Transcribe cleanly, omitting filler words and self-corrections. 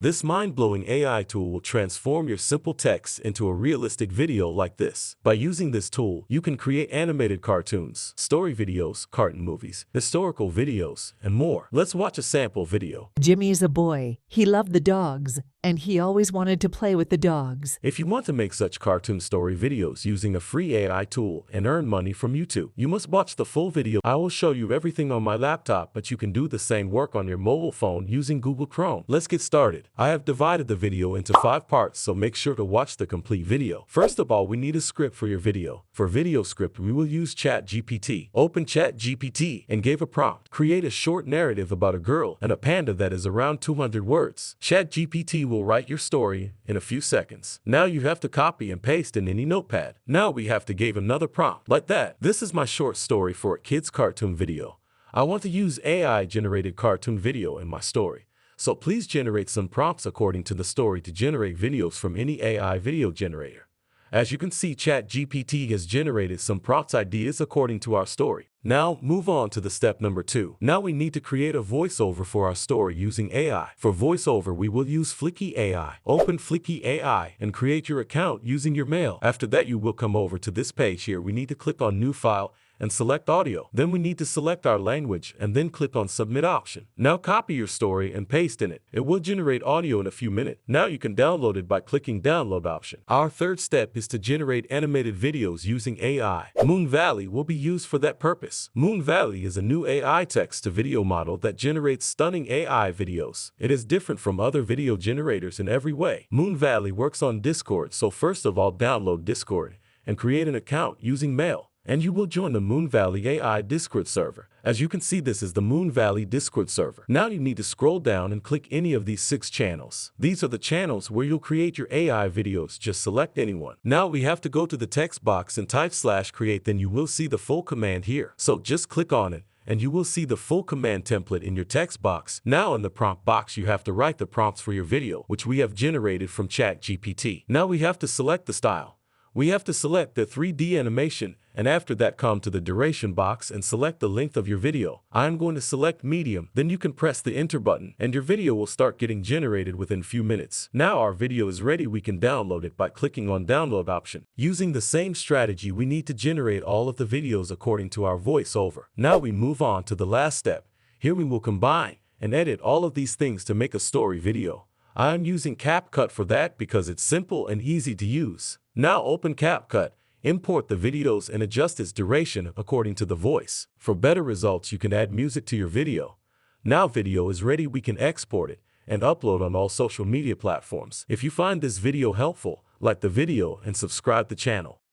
This mind-blowing AI tool will transform your simple text into a realistic video like this. By using this tool, you can create animated cartoons, story videos, cartoon movies, historical videos, and more. Let's watch a sample video. Jimmy's a boy. He loved the dogs, and he always wanted to play with the dogs. If you want to make such cartoon story videos using a free AI tool and earn money from YouTube, you must watch the full video. I will show you everything on my laptop, but you can do the same work on your mobile phone using Google Chrome. Let's get started. I have divided the video into 5 parts, so make sure to watch the complete video. First of all, we need a script for your video. For video script, we will use ChatGPT. Open ChatGPT and give a prompt. Create a short narrative about a girl and a panda that is around 200 words. ChatGPT will write your story in a few seconds. Now you have to copy and paste in any notepad. Now we have to give another prompt. Like that. This is my short story for a kid's cartoon video. I want to use AI generated cartoon video in my story. So please generate some prompts according to the story to generate videos from any AI video generator. As you can see, ChatGPT has generated some prompts ideas according to our story. Now move on to the step number 2. Now we need to create a voiceover for our story using AI. For voiceover, we will use Flicky AI. Open Flicky AI and create your account using your mail. After that, you will come over to this page here. We need to click on New File and select audio. Then we need to select our language and then click on Submit option. Now copy your story and paste in it. It will generate audio in a few minutes. Now you can download it by clicking Download option. Our third step is to generate animated videos using AI. Moon Valley will be used for that purpose. Moon Valley is a new AI text-to-video model that generates stunning AI videos. It is different from other video generators in every way. Moon Valley works on Discord, so first of all, download Discord and create an account using mail. And you will join the Moon Valley AI Discord server. As you can see, this is the Moon Valley Discord server. Now you need to scroll down and click any of these 6 channels. These are the channels where you'll create your AI videos. Just select anyone. Now we have to go to the text box and type /create, then you will see the full command here. So just click on it and you will see the full command template in your text box. Now in the prompt box, you have to write the prompts for your video, which we have generated from ChatGPT. Now we have to select the style. We have to select the 3D animation, and after that come to the duration box and select the length of your video. I'm going to select medium, then you can press the enter button and your video will start getting generated within a few minutes. Now our video is ready. We can download it by clicking on Download option. Using the same strategy, we need to generate all of the videos according to our voiceover. Now we move on to the last step. Here we will combine and edit all of these things to make a story video. I'm using CapCut for that because it's simple and easy to use. Now open CapCut, import the videos and adjust its duration according to the voice. For better results, you can add music to your video. Now video is ready, we can export it and upload on all social media platforms. If you find this video helpful, like the video and subscribe the channel.